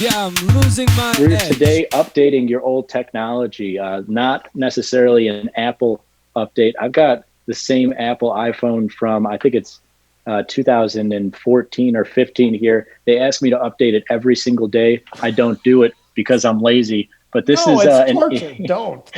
Yeah, I'm losing my We're edge. today updating your old technology, not necessarily an Apple update. I've got the same Apple iPhone from, I think it's 2014 or 15 here. They ask me to update it every single day. I don't do it because I'm lazy. But this No, is it's torture. Don't.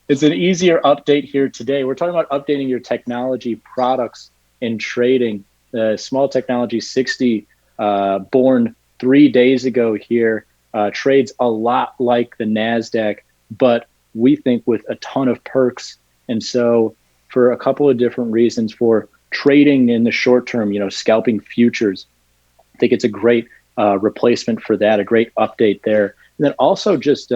it's an easier update here today. We're talking about updating your technology products and trading. The Small Technology 60, born 3 days ago here, trades a lot like the NASDAQ, but we think with a ton of perks. And so for a couple of different reasons, for trading in the short term, scalping futures, I think it's a great replacement for that, a great update there. And then also just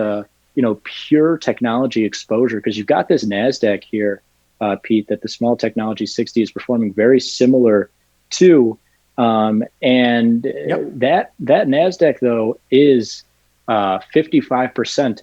pure technology exposure, because you've got this NASDAQ here, Pete, that the Small Technology 60 is performing very similar to. And Yep. that NASDAQ, though, is 55%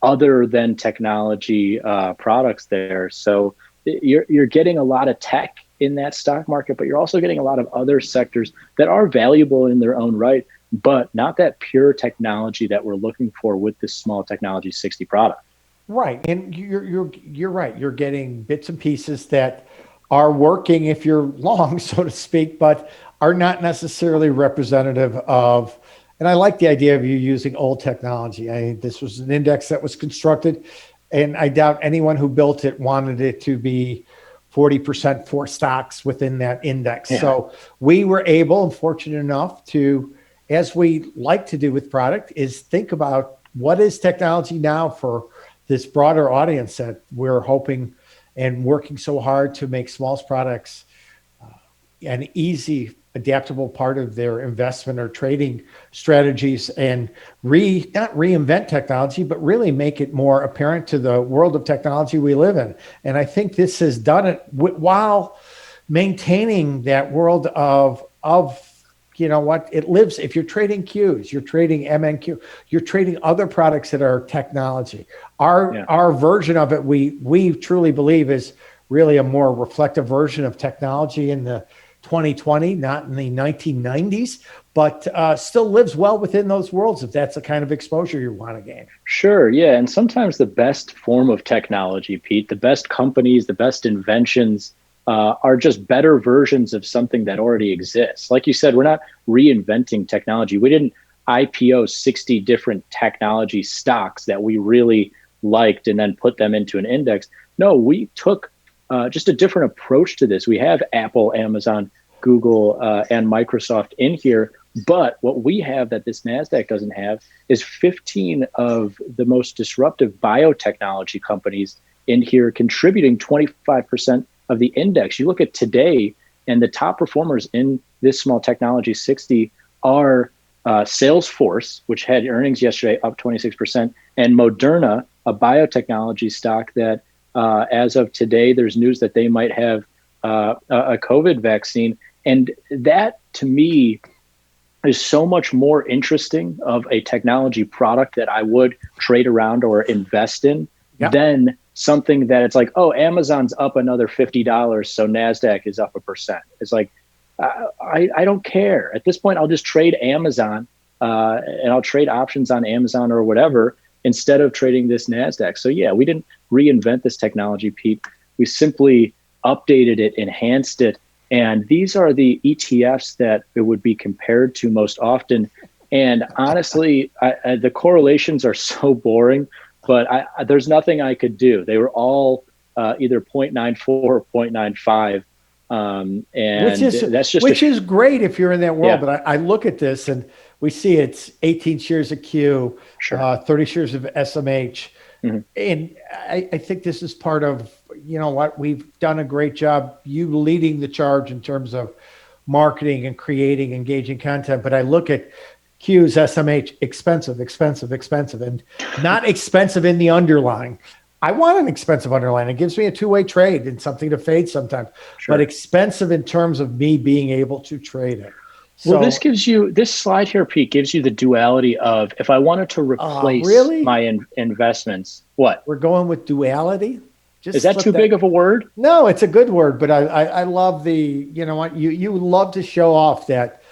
other than technology products there. So you're getting a lot of tech in that stock market, but you're also getting a lot of other sectors that are valuable in their own right, but not that pure technology that we're looking for with this Small Technology 60 product. Right, and you're right. You're getting bits and pieces that are working if you're long, so to speak, but are not necessarily representative of. And I like the idea of you using old technology. This was an index that was constructed, and I doubt anyone who built it wanted it to be 40% for stocks within that index. Yeah. So we were able and fortunate enough to, as we like to do with product, is think about what is technology now for this broader audience that we're hoping and working so hard to make Small's products an easy, adaptable part of their investment or trading strategies, and not reinvent technology, but really make it more apparent to the world of technology we live in. And I think this has done it while maintaining that world of what it lives. If you're trading Qs, you're trading MNQ, you're trading other products that are technology. Our version of it, we truly believe, is really a more reflective version of technology in the 2020, not in the 1990s, but still lives well within those worlds if that's the kind of exposure you want to gain. Sure, yeah. And sometimes the best form of technology, Pete, the best companies, the best inventions are just better versions of something that already exists. Like you said, we're not reinventing technology. We didn't IPO 60 different technology stocks that we really liked and then put them into an index. No, we took just a different approach to this. We have Apple, Amazon, Google, and Microsoft in here. But what we have that this NASDAQ doesn't have is 15 of the most disruptive biotechnology companies in here, contributing 25% of the index. You look at today, and the top performers in this Small Technology 60 are Salesforce, which had earnings yesterday up 26%, and Moderna, a biotechnology stock that as of today, there's news that they might have a COVID vaccine. And that, to me, is so much more interesting of a technology product that I would trade around or invest in than something that it's like, oh, Amazon's up another $50, so NASDAQ is up 1%. It's like, I don't care. At this point, I'll just trade Amazon and I'll trade options on Amazon or whatever instead of trading this NASDAQ. So yeah, we didn't reinvent this technology, Pete. We simply updated it, enhanced it. And these are the ETFs that it would be compared to most often. And honestly, the correlations are so boring, but there's nothing I could do. They were all either 0.94 or 0.95. And that's just which is great if you're in that world. But I look at this and we see it's 18 shares of Q, 30 shares of SMH. Mm-hmm. And I think this is part of, what we've done a great job, you leading the charge in terms of marketing and creating engaging content. But I look at Q's, SMH, expensive, and not expensive in the underlying. I want an expensive underlying. It gives me a two-way trade and something to fade sometimes, but expensive in terms of me being able to trade it. So, well, this slide here, Pete, gives you the duality of if I wanted to replace my investments, what? We're going with duality? Is that too big of a word? No, it's a good word, but I love the, you love to show off that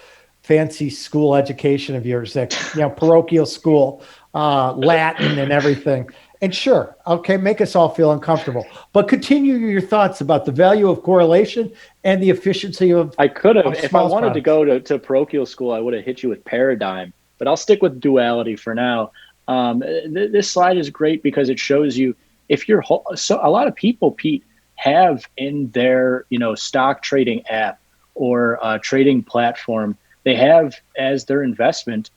fancy school education of yours, that, parochial school, Latin and everything. And sure, okay, make us all feel uncomfortable, but continue your thoughts about the value of correlation and the efficiency of I could have, if I small wanted to products. go to parochial school, I would have hit you with paradigm, but I'll stick with duality for now. This slide is great because it shows you if you're so a lot of people, Pete, have in their stock trading app or trading platform, they have as their investment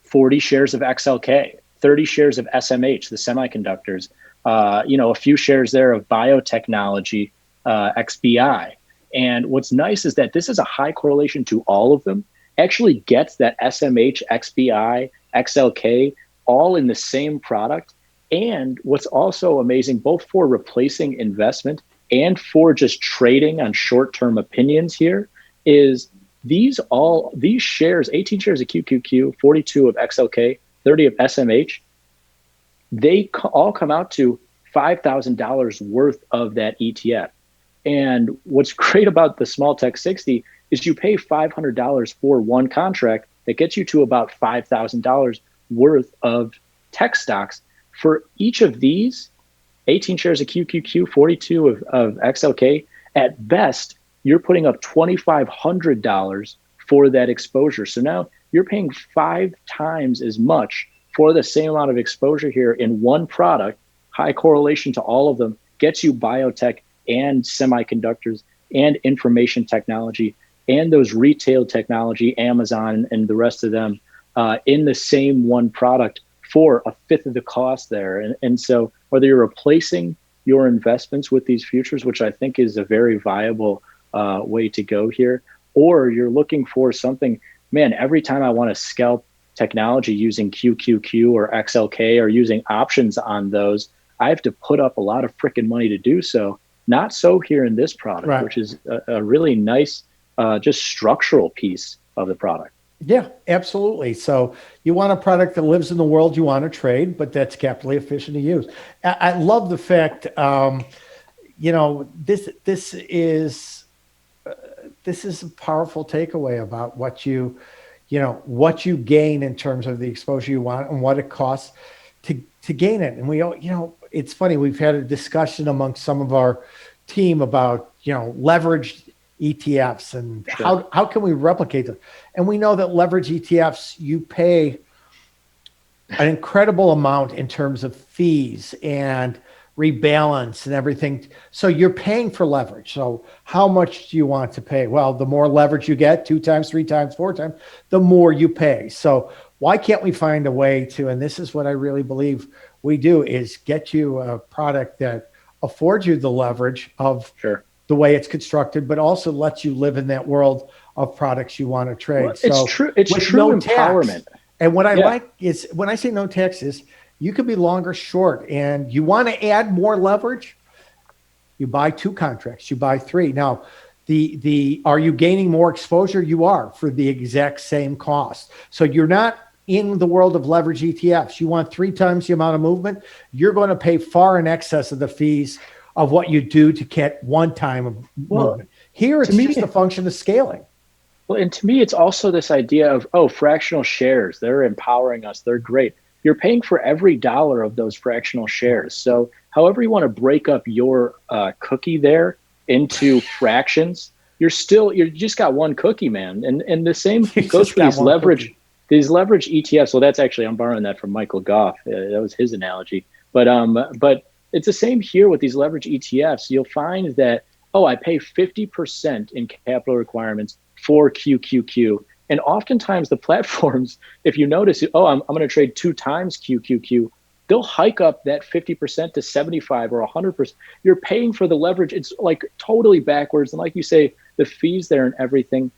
40 shares of XLK, 30 shares of SMH, the semiconductors, a few shares there of biotechnology, XBI. And what's nice is that this is a high correlation to all of them, actually gets that SMH, XBI, XLK all in the same product. And what's also amazing, both for replacing investment and for just trading on short-term opinions here, is these shares, 18 shares of QQQ, 42 of XLK, 30 of SMH, they all come out to $5,000 worth of that ETF. And what's great about the small tech 60 is you pay $500 for one contract that gets you to about $5,000 worth of tech stocks. For each of these, 18 shares of QQQ, 42 of XLK, at best, you're putting up $2,500 for that exposure. So now you're paying 5 times as much for the same amount of exposure here in one product. High correlation to all of them gets you biotech and semiconductors and information technology and those retail technology, Amazon and the rest of them, in the same one product for a fifth of the cost there. And so whether you're replacing your investments with these futures, which I think is a very viable way to go here, or you're looking for something, man, every time I want to scalp technology using QQQ or XLK or using options on those, I have to put up a lot of freaking money to do so. Not so here in this product, right, which is a really nice, just structural piece of the product. Yeah, absolutely. So you want a product that lives in the world you want to trade, but that's capitally efficient to use. I love the fact, this is a powerful takeaway about what you gain in terms of the exposure you want and what it costs to gain it. And we, it's funny, we've had a discussion amongst some of our team about, leveraged ETFs and sure, how can we replicate them? And we know that leverage ETFs, you pay an incredible amount in terms of fees and rebalance and everything. So you're paying for leverage. So how much do you want to pay? Well, the more leverage you get, 2 times, 3 times, 4 times, the more you pay. So why can't we find a way to, and this is what I really believe we do, is get you a product that affords you the leverage of sure, the way it's constructed, but also lets you live in that world of products you want to trade. Well, it's true. It's true empowerment. And what I like is, when I say no tax, is you could be long or short, and you want to add more leverage, you buy 2 contracts, you buy 3. Now, are you gaining more exposure? You are, for the exact same cost. So you're not in the world of leverage ETFs. You want 3 times the amount of movement. You're going to pay far in excess of the fees of what you do to get 1 time of movement. Here, it's just a function of scaling. Well, and to me, it's also this idea of, fractional shares. They're empowering us. They're great. You're paying for every dollar of those fractional shares. So however you want to break up your cookie there into fractions, you just got 1 cookie, man. And the same goes for these leverage ETFs. Well, that's actually, I'm borrowing that from Michael Goff. That was his analogy. But it's the same here with these leverage ETFs. You'll find that, I pay 50% in capital requirements for QQQ. And oftentimes the platforms, if you notice, I'm going to trade 2 times QQQ, they'll hike up that 50% to 75 or 100%. You're paying for the leverage. It's like totally backwards. And like you say, the fees there and everything.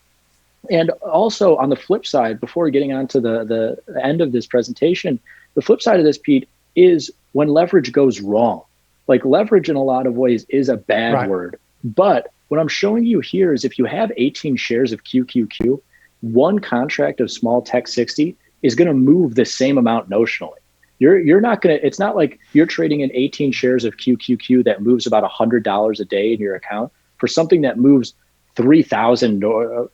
And also on the flip side, before getting on to the end of this presentation, the flip side of this, Pete, is when leverage goes wrong. Like, leverage in a lot of ways is a bad word. But what I'm showing you here is if you have 18 shares of QQQ, 1 contract of small tech 60 is going to move the same amount notionally. You're not going to, it's not like you're trading in 18 shares of QQQ that moves about $100 a day in your account for something that moves 3,000 or,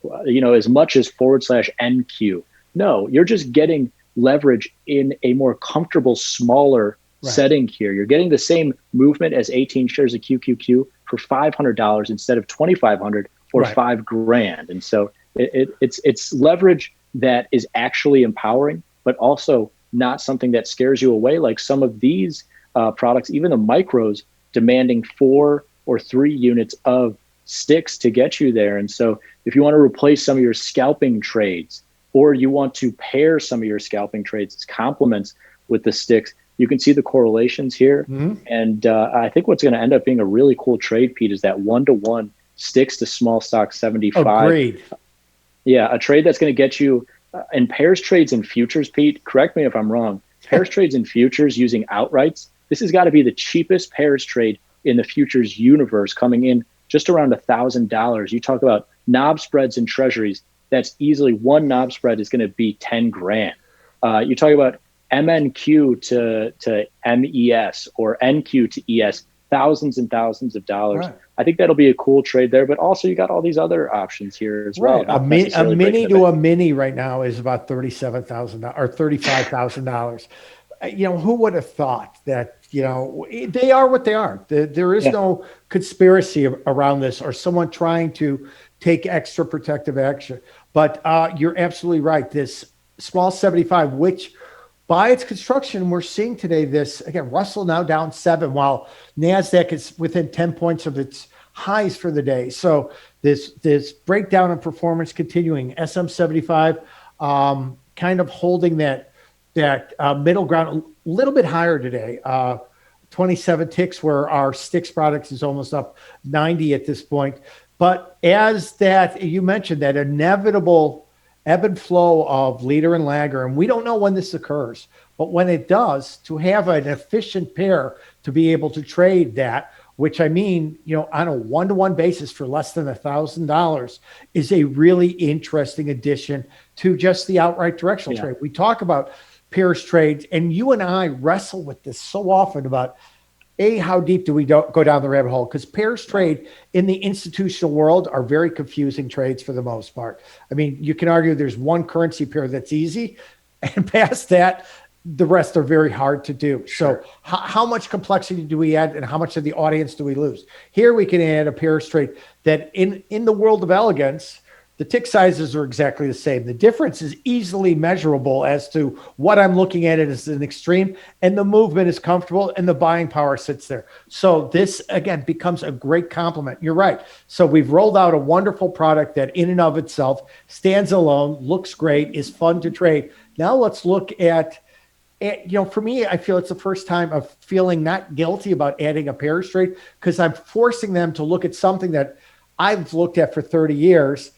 as much as /NQ. No, you're just getting leverage in a more comfortable, smaller Right. setting here. You're getting the same movement as 18 shares of QQQ for $500 instead of 2,500 or Right. $5,000. And so it's leverage that is actually empowering, but also not something that scares you away like some of these products, even the micros demanding 4 or 3 units of sticks to get you there. And so if you want to replace some of your scalping trades, or you want to pair some of your scalping trades as complements with the sticks, you can see the correlations here. Mm-hmm. And I think what's going to end up being a really cool trade, Pete, is that 1-to-1 sticks to small stock 75. Agreed. Yeah, a trade that's going to get you in pairs trades and futures, Pete, correct me if I'm wrong. Pairs trades and futures using outrights, this has got to be the cheapest pairs trade in the futures universe, coming in just around $1,000. You talk about knob spreads and treasuries. That's easily one knob spread is going to be 10 grand. You talk about MNQ to MES or NQ to ES, thousands and thousands of dollars. Right. I think that'll be a cool trade there, but also you got all these other options here as well. Right. A mini to a mini right now is about $37,000 or $35,000. Who would have thought that, they are what they are. There is no conspiracy around this or someone trying to take extra protective action. But you're absolutely right. This small 75, which by its construction, we're seeing today this, again, Russell now down 7, while NASDAQ is within 10 points of its highs for the day. So this breakdown in performance continuing. SM75 kind of holding that middle ground a little bit higher today. 27 ticks, where our sticks products is almost up 90 at this point. But as that, you mentioned that inevitable ebb and flow of leader and lagger, and we don't know when this occurs, but when it does, to have an efficient pair to be able to trade that, which I mean, on a 1-to-1 basis for less than $1,000, is a really interesting addition to just the outright directional trade. We talk about pairs trades, and you and I wrestle with this so often about how deep do we go down the rabbit hole? Because pairs trade in the institutional world are very confusing trades for the most part. I mean, you can argue there's one currency pair that's easy, and past that, the rest are very hard to do. Sure. So how much complexity do we add, and how much of the audience do we lose? Here we can add a pairs trade that in the world of elegance, the tick sizes are exactly the same. The difference is easily measurable as to what I'm looking at it as an extreme, and the movement is comfortable and the buying power sits there. So this, again, becomes a great complement. You're right. So we've rolled out a wonderful product that in and of itself stands alone, looks great, is fun to trade. Now let's look at for me, I feel it's the first time of feeling not guilty about adding a pairs trade, because I'm forcing them to look at something that I've looked at for 30 years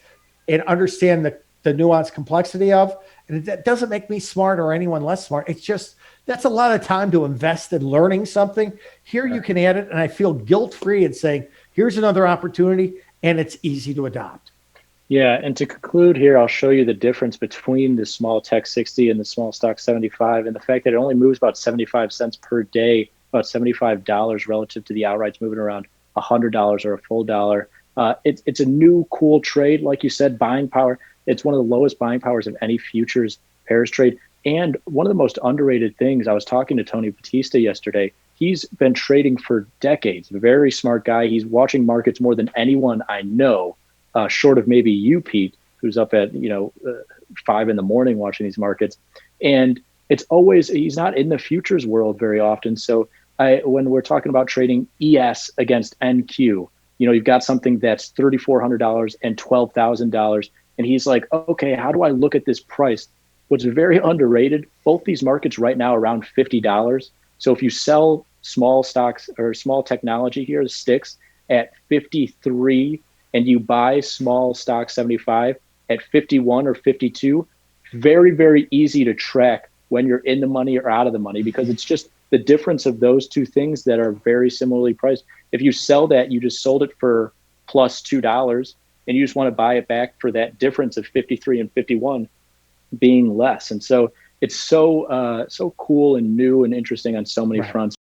and understand the nuanced complexity of. And that doesn't make me smart or anyone less smart. It's just, that's a lot of time to invest in learning something. Here you can add it, and I feel guilt-free in saying, here's another opportunity, and it's easy to adopt. Yeah, and to conclude here, I'll show you the difference between the small tech 60 and the small stock 75, and the fact that it only moves about 75 cents per day, about $75 relative to the outrights moving around $100 or a full dollar. It's a new cool trade, like you said, buying power. It's one of the lowest buying powers of any futures pairs trade. And one of the most underrated things, I was talking to Tony Batista yesterday. He's been trading for decades, a very smart guy. He's watching markets more than anyone I know, short of maybe you, Pete, who's up at 5 a.m. watching these markets. And it's always, he's not in the futures world very often. So when we're talking about trading ES against NQ, you've got something that's $3,400 and $12,000. And he's like, okay, how do I look at this price? What's very underrated, both these markets right now around $50. So if you sell small stocks or small technology here, the sticks at 53, and you buy small stock 75 at 51 or 52, very, very easy to track when you're in the money or out of the money, because it's just the difference of those two things that are very similarly priced. If you sell that, you just sold it for plus $2, and you just want to buy it back for that difference of 53 and 51 being less. And so it's so cool and new and interesting on so many fronts.